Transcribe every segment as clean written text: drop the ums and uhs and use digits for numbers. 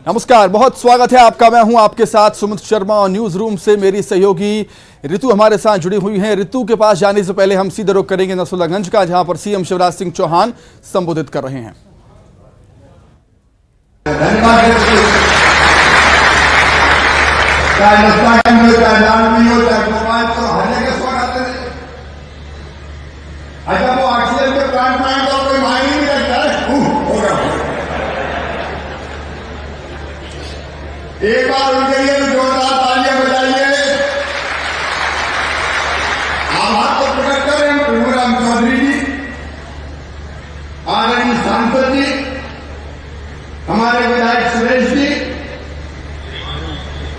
नमस्कार, बहुत स्वागत है आपका। मैं हूं आपके साथ सुमित शर्मा और न्यूज रूम से मेरी सहयोगी ऋतु हमारे साथ जुड़ी हुई हैं। ऋतु के पास जाने से पहले हम सीधे रुख करेंगे नसरुल्लागंज का, जहां पर सीएम शिवराज सिंह चौहान संबोधित कर रहे हैं। एक बार उनके लिए जोरदार तालियां बजाइए। आभार को प्रकट करें प्रभुराम चौधरी जी, आदरणीय सांसद जी, हमारे विधायक सुरेश जी,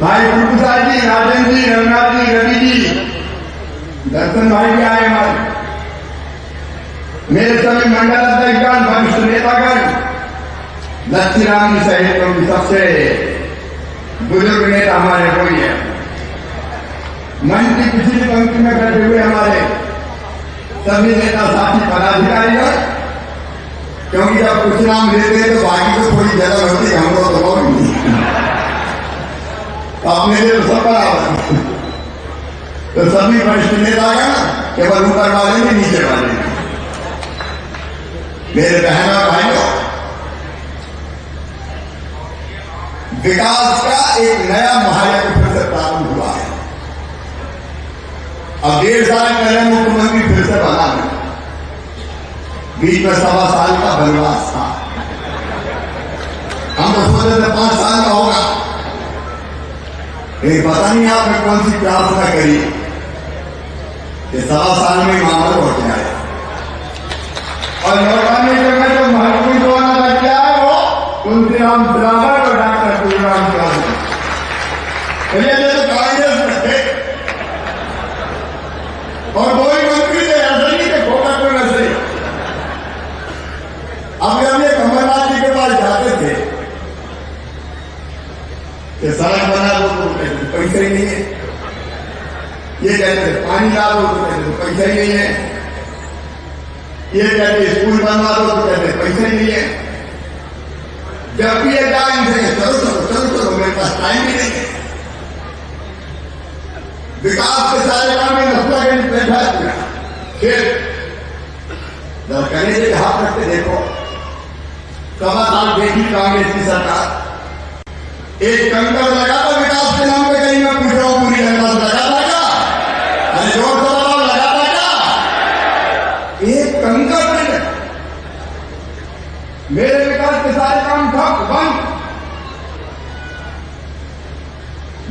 भाई प्रभुसाद जी, राजन जी, रघुनाथ जी, रवि जी, दर्शन भाई भी आए हमारे, मेरे सभी मंडल अध्यक्षगण, वरिष्ठ नेतागण, लक्ष्मीराम जी सहित उनकी सबसे बुजुर्ग नेता हमारे कोई है। मंच की पिछली पंक्ति में बैठे हुए हमारे सभी नेता साथी पदाधिकारीगण, क्योंकि जब कुछ नाम लेते हैं तो बाकी को थोड़ी जगह होती है, हमको तो बहुत नहीं, अपने लिए तो सब बराबर। तो सभी वरिष्ठ नेतागण, केवल ऊपर वाले नहीं, नीचे वाले नहीं, मेरे बहन और भाइयों, विकास का एक नया महायज्ञ फिर से प्रारंभ हुआ है। अब 1.5 साल पहले मुख्यमंत्री फिर से बना है, बीच में 1.25 साल का वनवास था। हम तो सोचे थे 5 साल का होगा, लेकिन पता नहीं आपने कौन सी प्रार्थना करी कि 1.25 साल में मामला लौट जाए। और लौटाने के में जो महत्वपूर्ण होना लग गया है वो तुलसीराम सिलावट और डॉक्टर तुलसीराम सिलावट। चलिए तो कांग्रेस में थे और दो ही मंत्री थे, ऐसे नहीं थे फोकट में वैसे ही। अब जब ये कमलनाथ जी के पास जाते थे कि सड़क बना दो तो कहते पैसा ही नहीं है, ये कहते पानी ला दो तो कहते पैसा ही नहीं है, ये कहते स्कूल बनवा दो तो कहते पैसा ही नहीं है। जब भी ये जाए इनसे चलो चलो चलो चलो, मेरे पास टाइम भी नहीं है। विकास के सारे काम में नस्ला के लिए बैठा है। फिर जब कलेजे के हाथ रखते देखो, 1.25 साल देखी कांग्रेस की सरकार, एक कंकर लगा था विकास के नाम पे, कहीं मैं पूछ रहा हूं पूरी जनता से लगा था क्या? अरे जोर से बताओ, लगा था क्या? एक कंकर नहीं, मेरे विकास के सारे काम ठप बंद।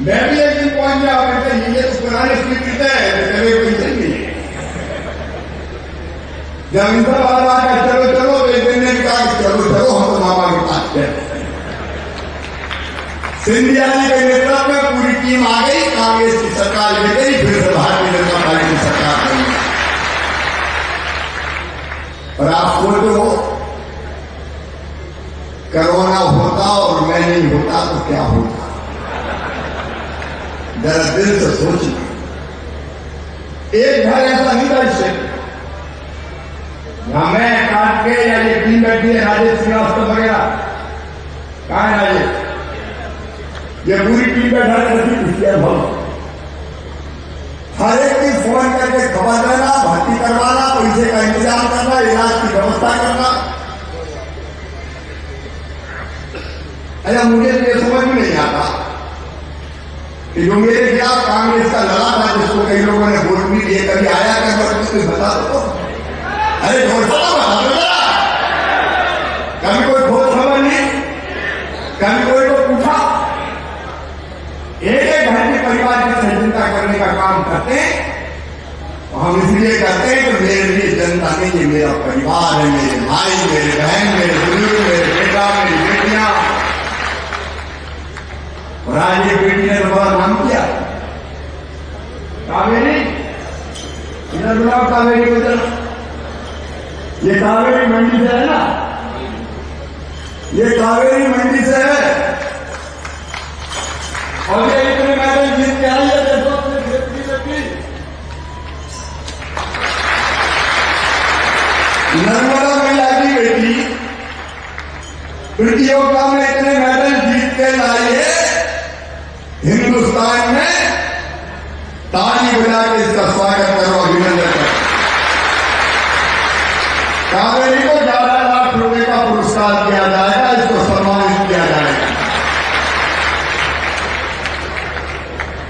मैं भी एक दिन पहुंच गया, कहते ये तो पुराने स्वीकृत है, कभी पैसे नहीं है। जब इन सब आवाज का चलो चलो, एक दिन ने कहा कि चलो चलो हम तो मामा के पास गए। सिंधिया जी के नेतृत्व में पूरी टीम आ गई, कांग्रेस की सरकार ले गई, फिर से भारतीय जनता पार्टी की सरकार बनी। और आप सोचो, कोरोना होता और मैं नहीं होता तो क्या होता? जरा दिल से सोचिए। एक घर ऐसा नहीं था इससे, मैं काट के या ये टीम बैठी है राजेश श्रीवास्तव वगैरह, कहा है राजेश? ये पूरी टीम बैठा रहती है, हर एक की फोन करके खबर देना, भर्ती करवाना, पैसे का इंतजाम करना, इलाज की व्यवस्था करना। अच्छा, मुझे तो ये समझ में नहीं आता कि जो मेरे खिलाफ कांग्रेस का लड़ा था, जिसको कई लोगों ने वोट भी दिए, कभी आया क्या कुछ बता दो। अरे बता दो, कभी कोई खोज खबर नहीं, कभी कोई को पूछा। एक घर के परिवार की सहिष्णुता करने का काम करते हैं, हम इसलिए करते हैं कि मेरे लिए जनता नहीं, ये मेरा परिवार है, मेरे भाई, मेरे बहन, मेरे बुजुर्ग, मेरे बेटा, मेरी बेटियां। और आज ये बेटी ने तो बड़ा नाम किया, कावेरी, इधर बुलाओ कावेरी को जरा। ये कावेरी मंडी से है ना, ये कावेरी मंडी से है, और ये इतने मैडल जीत के आई है, देखो अपने बेटी बेटी नर्मदा मैया की बेटी प्रतियोगिता में इतने मेडल जीत के लाइए हिंदुस्तान में, ताली बजा के इसका स्वागत करो, अभिनंदन करो। कावेरी को 11 लाख रुपए का पुरस्कार दिया जाएगा, इसको सम्मानित किया जाएगा।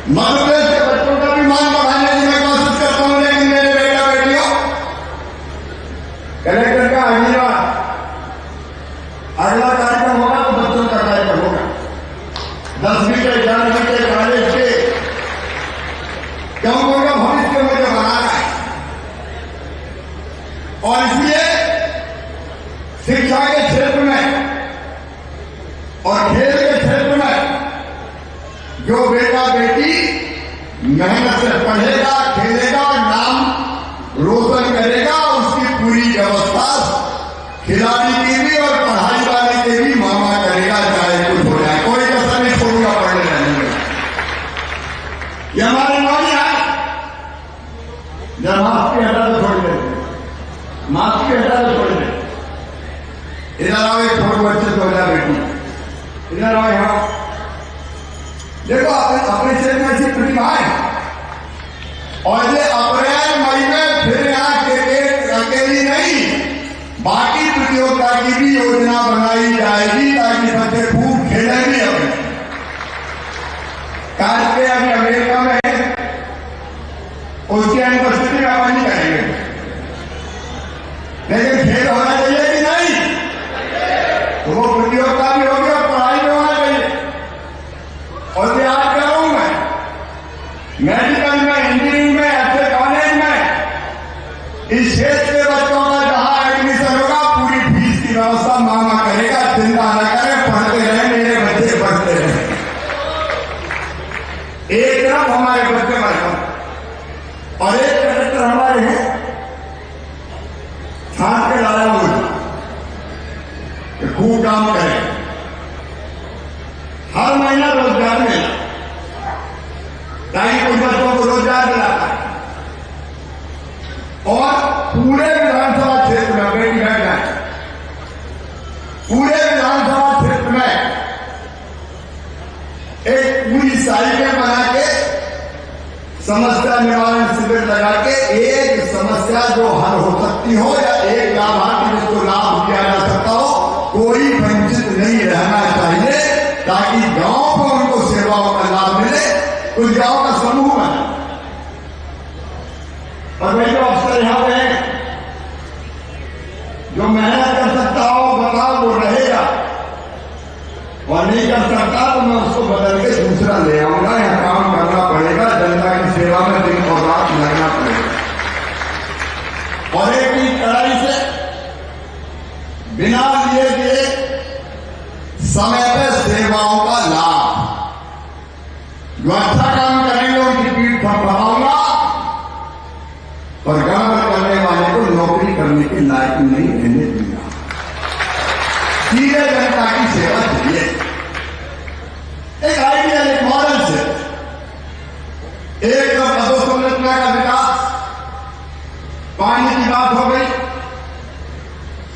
मध्यप्रदेश के बच्चों का भी मान बढ़ाने की मैं कोशिश करता हूं, लेकिन मेरे बेटा बेटियों, कलेक्टर का अगला कार्यक्रम होगा तो बच्चों का कार्यक्रम होगा। 10वीं के 11वीं के कॉलेज के क्योंकि उनका भविष्य मुझे बनाना है, और इसलिए शिक्षा के क्षेत्र में और खेल के क्षेत्र में जो बेटा बेटी मेहनत से पढ़ेगा, खेलेगा और नाम रोशन करेगा, उसकी पूरी व्यवस्था खिलाड़ी की भी और पढ़ाई वाले के भी मामा करेगा, चाहे कुछ हो जाए, कोई कसर नहीं छोड़ूंगा पढ़ने रहने में। ये हमारे नौनिया जब मास्क की हटा तो छोड़ देते, मास्क की हटा तो छोड़ देते। इधर आओ, एक छोटे बच्चे तो हो जाए बेटी, इधर आओ यहाँ देखो, अपने क्षेत्र में ऐसी प्रतिभाएं, और ये अप्रैल मई में फिर यहाँ क्रिकेट अकेली नहीं, बाकी प्रतियोगिता की भी योजना बनाई जाएगी ताकि बच्चे खूब खेलें भी। अभी कार्य अभी अमेरिका में उसकी अनुपस्थिति में अपन नहीं करेंगे, लेकिन खेल होना चाहिए कि नहीं? तो वो प्रतियोगिता भी होगी और पढ़ाई भी होना चाहिए। और याद करूं मैं मेडिकल में, इंजीनियरिंग में, अच्छे कॉलेज में इस क्षेत्र के बच्चों का जहां एडमिशन होगा, पूरी फीस की व्यवस्था मामा करेगा, चिंता न करें, पढ़ते रहे मेरे बच्चे, पढ़ते रहे। एक तरफ हमारे बच्चे बढ़ और एक कलेक्टर हमारे हैं छाट के लाया हुआ कि खूब काम करें, हर महीना रोजगार मिला ताकि कुछ बच्चों को रोजगार दिलाता है, और पूरे विधानसभा क्षेत्र में बेटी बैठ जाए, पूरे विधानसभा क्षेत्र में एक पूरी साइकिल बना के समस्या निवारण शिविर लगा के एक समस्या जो हल हो सकती हो या एक लाभार्थी जिसको लाभ दिया जा सकता हो, कोई वंचित नहीं रहना चाहिए, ताकि गांव को उनको सेवाओं का लाभ मिले। उस गांव का समूह बना, और मैं जो अफसर यहां पे हैं जो मेहनत कर सकता हो बताओ, वो रहेगा, और नहीं कर सकता तो मैं उसको बदल के दूसरा ले आऊंगा। यहां काम करना पड़ेगा, जनता की सेवा में दिन और रात लगना पड़ेगा, और एक ही कड़ाई से बिना लिए दिए समय पे सेवाओं का लाभ, जो अच्छा काम करेंगे उनकी पीठ थपथपाऊंगा, और गड़बड़ करने वाले को नौकरी करने के लायक नहीं रहने दूंगा। सीधे जनता की सेवा चाहिए, एक आइडियल, एक मॉडल से, एक अधोसंरचना का विकास, पानी की बात हो गई,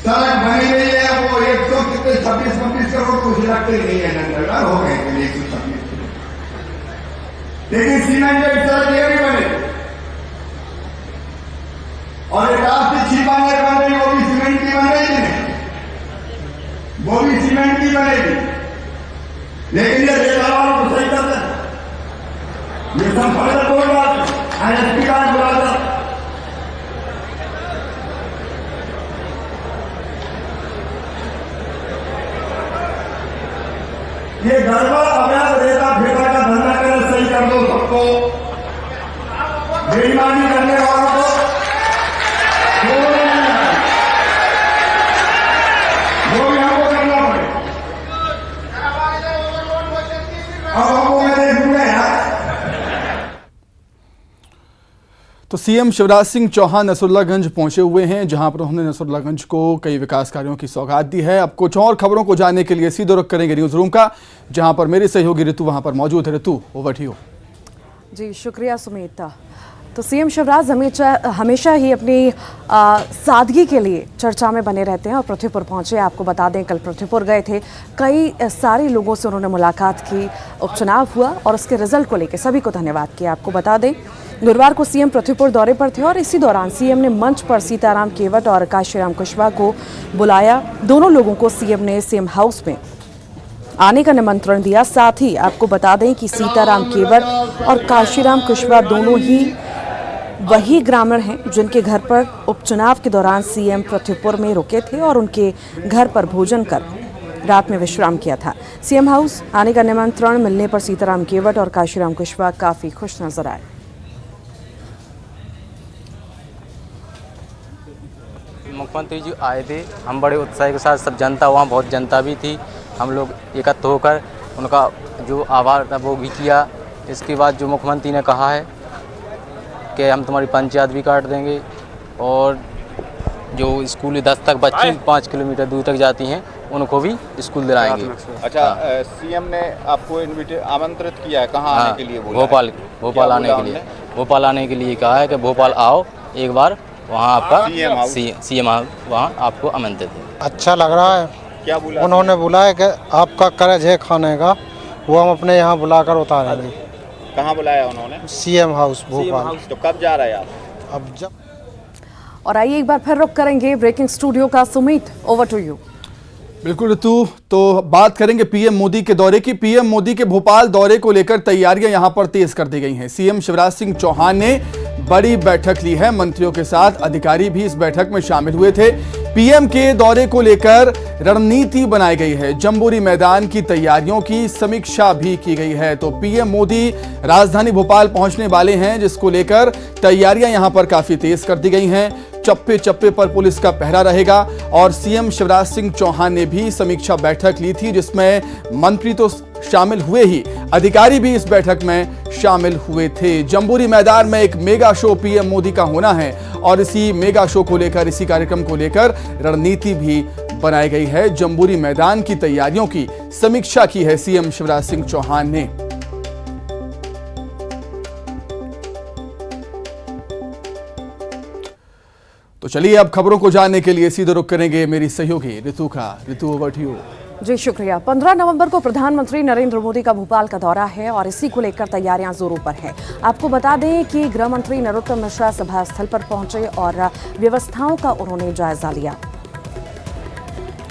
सड़क बनी गई है, वो 126 करोड़ कुछ लगते नहीं है, नंबर हो गए 126 करोड़, लेकिन सीमेंट की सड़क ये भी बने, और एक आपसे छिपाने बन रही, वो भी सीमेंट की बनेगी नहीं, वो भी सीमेंट की बनेगी, लेकिन ये रेल वालों को सही करते हैं, ये सब फर्क बोल रहा है, एसपी का बुलाता, ये गड़बड़ अवैध रेता फेंका का धंधा कर सही कर दो सबको, बेईमानी करने वालों को वो भी हमको करना पड़े। अब हमको मैं देखूंगा यार। तो सीएम शिवराज सिंह चौहान नसरुल्लागंज पहुंचे हुए हैं, जहां पर उन्होंने नसरुल्लागंज को कई विकास कार्यों की सौगात दी है। अब कुछ और खबरों को जानने के लिए सीधे रुख करेंगे न्यूज रूम का, जहां पर मेरी सहयोगी ऋतु वहां पर मौजूद है। ऋतु, ओवर टू यू। जी शुक्रिया सुमित। तो सीएम शिवराज हमेशा ही अपनी सादगी के लिए चर्चा में बने रहते हैं और पृथ्वीपुर पहुंचे। आपको बता दें कल पृथ्वीपुर गए थे, कई सारे लोगों से उन्होंने मुलाकात की, उपचुनाव हुआ और उसके रिजल्ट को लेकर सभी को धन्यवाद किया। आपको बता दें गुरुवार को सीएम पृथ्वीपुर दौरे पर थे और इसी दौरान सीएम ने मंच पर सीताराम केवट और काशीराम कुशवाहा को बुलाया। दोनों लोगों को सीएम ने सीएम हाउस में आने का निमंत्रण दिया। साथ ही आपको बता दें कि सीताराम केवट और काशीराम कुशवाहा दोनों ही वही ग्रामीण हैं जिनके घर पर उपचुनाव के दौरान सीएम पृथ्वीपुर में रुके थे और उनके घर पर भोजन कर रात में विश्राम किया था। सीएम हाउस आने का निमंत्रण मिलने पर सीताराम केवट और काशीराम कुशवाहा काफी खुश नजर आए। मुख्यमंत्री जी आए थे, हम बड़े उत्साह के साथ, सब जनता, वहाँ बहुत जनता भी थी, हम लोग एकत्र होकर उनका जो आभार था वो भी किया। इसके बाद जो मुख्यमंत्री ने कहा है कि हम तुम्हारी पंचायत भी काट देंगे और जो स्कूल 10 तक बच्ची 5 किलोमीटर दूर तक जाती हैं उनको भी स्कूल दिलाएंगे। अच्छा, सीएम ने आपको आमंत्रित किया है, कहाँ आने के लिए बोला? भोपाल आने के लिए कहा है कि भोपाल आओ एक बार, वहाँ आपका सीएम वहाँ आपको आमंत्रित है। अच्छा लग रहा है। क्या बोला? उन्होंने बोला है कि आपका कर्ज है खाने का, वो हम अपने यहाँ बुलाकर उतारेंगे। कहाँ बुलाया उन्होंने? CM house Bhopal. तो कब जा रहे हैं आप? अब जब और आइए एक बार फिर रुक करेंगे ब्रेकिंग स्टूडियो का। Sumit, over to you. बिल्कुल ऋतु, तो बात करेंगे पीएम मोदी के दौरे की। पीएम मोदी के भोपाल दौरे को लेकर तैयारियां यहां पर तेज कर दी गई हैं। सीएम शिवराज सिंह चौहान ने बड़ी बैठक ली है मंत्रियों के साथ, अधिकारी भी इस बैठक में शामिल हुए थे। पीएम के दौरे को लेकर रणनीति बनाई गई है, जंबूरी मैदान की तैयारियों की समीक्षा भी की गई है। तो पीएम मोदी राजधानी भोपाल पहुंचने वाले हैं, जिसको लेकर तैयारियां यहां पर काफी तेज कर दी गई हैं। चप्पे चप्पे पर पुलिस का पहरा रहेगा और सीएम शिवराज सिंह चौहान ने भी समीक्षा बैठक ली थी, जिसमें मंत्री तो शामिल हुए ही, अधिकारी भी इस बैठक में शामिल हुए थे। जंबूरी मैदान में एक मेगा शो पीएम मोदी का होना है और इसी मेगा शो को लेकर, इसी कार्यक्रम को लेकर रणनीति भी बनाई गई है। जंबूरी मैदान की तैयारियों की समीक्षा की है सीएम शिवराज सिंह चौहान ने। तो चलिए अब खबरों को जानने के लिए सीधे रुख करेंगे मेरी सहयोगी ऋतु का। ऋतु, ओवर टू यू। जी शुक्रिया। 15 नवंबर को प्रधानमंत्री नरेंद्र मोदी का भोपाल का दौरा है और इसी को लेकर तैयारियां जोरों पर हैं। आपको बता दें कि गृह मंत्री नरोत्तम मिश्रा सभा स्थल पर पहुंचे और व्यवस्थाओं का उन्होंने जायजा लिया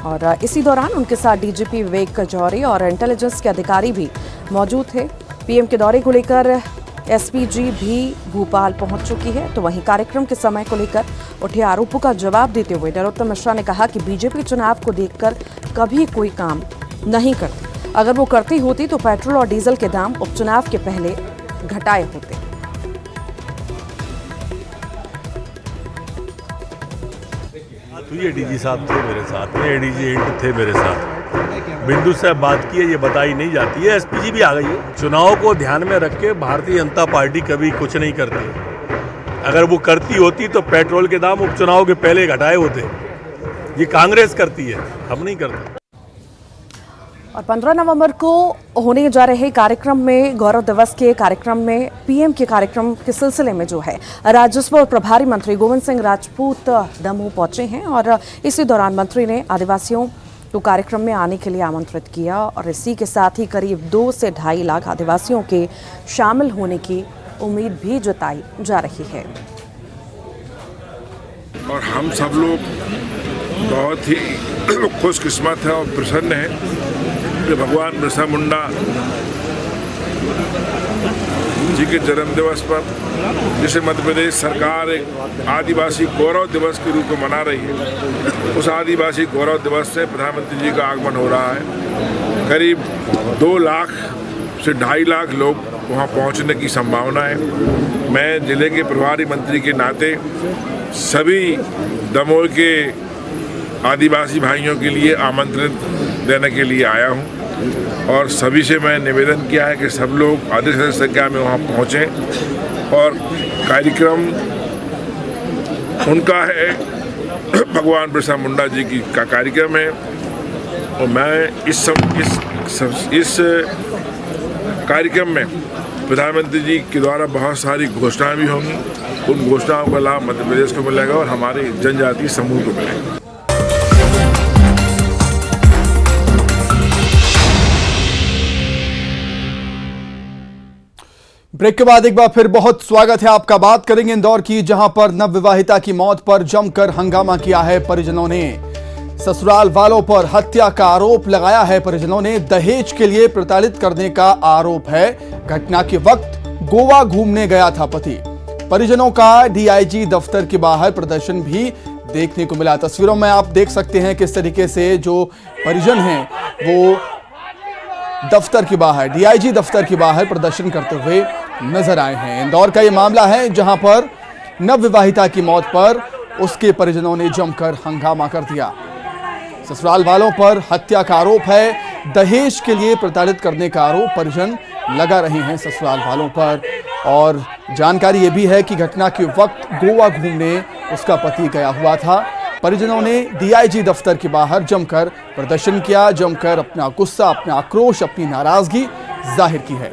और इसी दौरान उनके साथ डीजीपी विवेक कजौरी और इंटेलिजेंस के अधिकारी भी मौजूद थे। पीएम के दौरे को लेकर एसपीजी भी भोपाल पहुंच चुकी है। तो वहीं कार्यक्रम के समय को लेकर उठे आरोपों का जवाब देते हुए नरोत्तम मिश्रा ने कहा कि बीजेपी चुनाव को देखकर कभी कोई काम नहीं करती। अगर वो करती होती तो पेट्रोल और डीजल के दाम उपचुनाव के पहले घटाए होते। तो ये डीजी साहब थे मेरे साथ में, एडीजी थे मेरे साथ, बिंदु से बात की है, ये बताई नहीं जाती है। एसपीजी भी आ गई है। चुनाव को ध्यान में रख के भारतीय जनता पार्टी कभी कुछ नहीं करती। अगर वो करती होती तो पेट्रोल के दाम उपचुनाव के पहले घटाए होते। ये कांग्रेस करती है, हम नहीं करते। और 15 नवंबर को होने जा रहे कार्यक्रम में, गौरव दिवस के कार्यक्रम में, पीएम के कार्यक्रम के सिलसिले में जो है राजस्व और प्रभारी मंत्री गोविंद सिंह राजपूत दमोह पहुंचे हैं और इसी दौरान मंत्री ने आदिवासियों को कार्यक्रम में आने के लिए आमंत्रित किया और इसी के साथ ही करीब 2 से 2.5 लाख आदिवासियों के शामिल होने की उम्मीद भी जताई जा रही है। और हम सब लोग बहुत ही खुशकिस्मत हैं और प्रसन्न हैं कि भगवान बिरसा मुंडा जी के जन्म दिवस पर, जिसे मध्य प्रदेश सरकार एक आदिवासी गौरव दिवस के रूप में मना रही है, उस आदिवासी गौरव दिवस से प्रधानमंत्री जी का आगमन हो रहा है। करीब 2 लाख से 2.5 लाख लोग वहाँ पहुँचने की संभावना है। मैं जिले के प्रभारी मंत्री के नाते सभी दमोह के आदिवासी भाइयों के लिए आमंत्रण देने के लिए आया हूँ और सभी से मैं निवेदन किया है कि सब लोग अधिक से अधिक संख्या में वहाँ पहुँचें और कार्यक्रम उनका है, भगवान बिरसा मुंडा जी की का कार्यक्रम है। और मैं इस कार्यक्रम में प्रधानमंत्री जी के द्वारा बहुत सारी घोषणाएं भी होंगी। उन घोषणाओं का लाभ मध्य प्रदेश को मिलेगा और हमारे जनजातीय समूह को मिलेगा। ब्रेक के बाद एक बार फिर बहुत स्वागत है आपका। बात करेंगे इंदौर की, जहां पर नवविवाहिता की मौत पर जमकर हंगामा किया है परिजनों ने। ससुराल वालों पर हत्या का आरोप लगाया है परिजनों ने। दहेज के लिए प्रताड़ित करने का आरोप है। घटना के वक्त गोवा घूमने गया था पति। परिजनों का डीआईजी दफ्तर के बाहर प्रदर्शन भी देखने को मिला। तस्वीरों में आप देख सकते हैं किस तरीके से जो परिजन हैं वो दफ्तर के बाहर, डीआईजी दफ्तर के बाहर प्रदर्शन करते हुए नजर आए हैं। इंदौर का ये मामला है जहां पर नवविवाहिता की मौत पर उसके परिजनों ने जमकर हंगामा कर दिया। ससुराल वालों पर हत्या का आरोप है। दहेज के लिए प्रताड़ित करने का आरोप परिजन लगा रहे हैं ससुराल वालों पर। और जानकारी ये भी है कि घटना के वक्त गोवा घूमने उसका पति गया हुआ था। परिजनों ने डीआईजी दफ्तर के बाहर जमकर प्रदर्शन किया, जमकर अपना गुस्सा, अपना आक्रोश, अपनी नाराजगी जाहिर की है।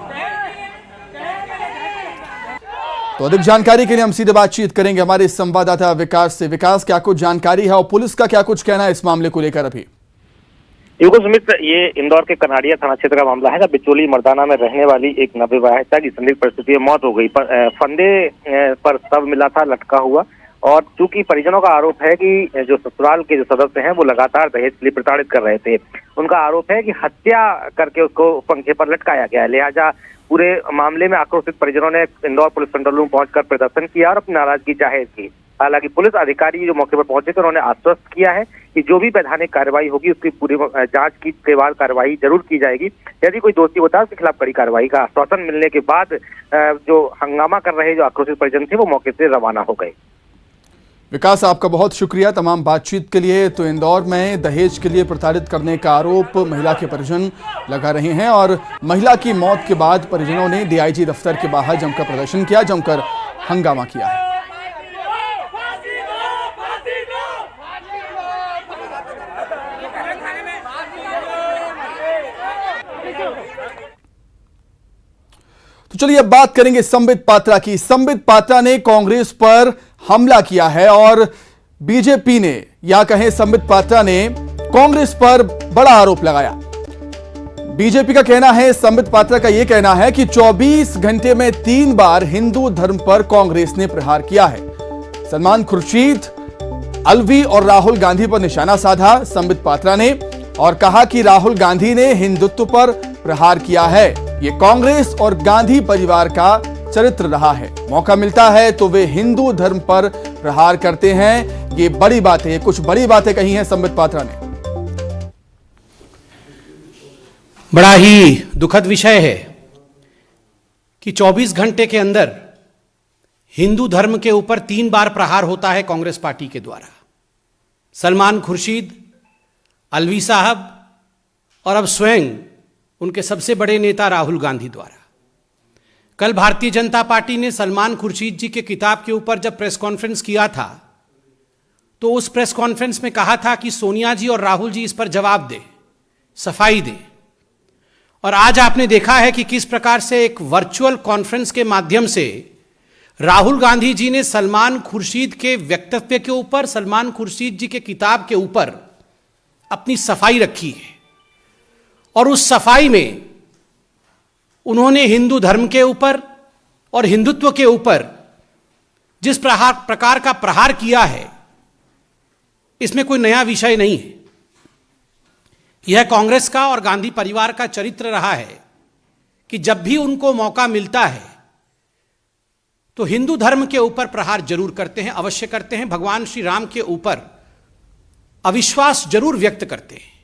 तो अधिक जानकारी के लिए हम सीधे बातचीत करेंगे हमारे संवाददाता विकास से। विकास, क्या कुछ जानकारी है और पुलिस का क्या कुछ कहना है इस मामले को लेकर अभी? युगल सुमित, ये इंदौर के कनाड़िया थाना क्षेत्र का मामला है। बिचौली मर्दाना में रहने वाली एक नवविवाहिता की संदिग्ध परिस्थिति में मौत हो गई। फंदे पर शव मिला था लटका हुआ। और चूंकि परिजनों का आरोप है कि जो ससुराल के जो सदस्य हैं वो लगातार दहेज के लिए प्रताड़ित कर रहे थे। उनका आरोप है कि हत्या करके उसको पंखे पर लटकाया गया है। लिहाजा पूरे मामले में आक्रोशित परिजनों ने इंदौर पुलिस कंट्रोल रूम पहुंचकर प्रदर्शन किया और अपनी नाराजगी जाहिर की। हालांकि पुलिस अधिकारी जो मौके पर पहुंचे थे उन्होंने आश्वस्त किया है कि जो भी वैधानिक कार्रवाई होगी उसकी पूरी जांच के बाद कार्रवाई जरूर की जाएगी। यदि कोई दोषी होता है उसके खिलाफ कड़ी कार्रवाई का आश्वासन मिलने के बाद जो हंगामा कर रहे जो आक्रोशित परिजन थे वो मौके से रवाना हो गए। विकास, आपका बहुत शुक्रिया तमाम बातचीत के लिए। तो इंदौर में दहेज के लिए प्रताड़ित करने का आरोप महिला के परिजन लगा रहे हैं और महिला की मौत के बाद परिजनों ने डीआईजी दफ्तर के बाहर जमकर प्रदर्शन किया, जमकर हंगामा किया है। तो चलिए अब बात करेंगे संबित पात्रा की। संबित पात्रा ने कांग्रेस पर हमला किया है और बीजेपी ने, या कहें संबित पात्रा ने कांग्रेस पर बड़ा आरोप लगाया। बीजेपी का कहना है, संबित पात्रा का यह कहना है कि 24 घंटे में 3 बार हिंदू धर्म पर कांग्रेस ने प्रहार किया है। सलमान खुर्शीद, अलवी और राहुल गांधी पर निशाना साधा संबित पात्रा ने और कहा कि राहुल गांधी ने हिंदुत्व पर प्रहार किया है। ये कांग्रेस और गांधी परिवार का चरित्र रहा है। मौका मिलता है तो वे हिंदू धर्म पर प्रहार करते हैं। ये बड़ी बातें, कुछ बड़ी बातें कही हैं संबित पात्रा ने। बड़ा ही दुखद विषय है कि 24 घंटे के अंदर हिंदू धर्म के ऊपर 3 बार प्रहार होता है कांग्रेस पार्टी के द्वारा। सलमान खुर्शीद, अलवी साहब और अब स्वयं उनके सबसे बड़े नेता राहुल गांधी द्वारा। कल भारतीय जनता पार्टी ने सलमान खुर्शीद जी के किताब के ऊपर जब प्रेस कॉन्फ्रेंस किया था तो उस प्रेस कॉन्फ्रेंस में कहा था कि सोनिया जी और राहुल जी इस पर जवाब दें, सफाई दें। और आज आपने देखा है कि किस प्रकार से एक वर्चुअल कॉन्फ्रेंस के माध्यम से राहुल गांधी जी ने सलमान खुर्शीद के वक्तव्य के ऊपर, सलमान खुर्शीद जी के किताब के ऊपर अपनी सफाई रखी है। और उस सफाई में उन्होंने हिंदू धर्म के ऊपर और हिंदुत्व के ऊपर जिस प्रकार का प्रहार किया है, इसमें कोई नया विषय नहीं है। यह कांग्रेस का और गांधी परिवार का चरित्र रहा है कि जब भी उनको मौका मिलता है तो हिंदू धर्म के ऊपर प्रहार जरूर करते हैं, अवश्य करते हैं। भगवान श्री राम के ऊपर अविश्वास जरूर व्यक्त करते हैं।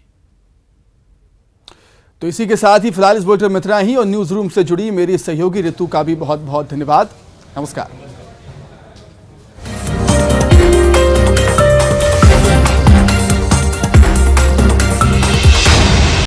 तो इसी के साथ ही फिलहाल इस बुलेटिन में इतना ही और न्यूज रूम से जुड़ी मेरी सहयोगी ऋतु का भी बहुत बहुत धन्यवाद। नमस्कार।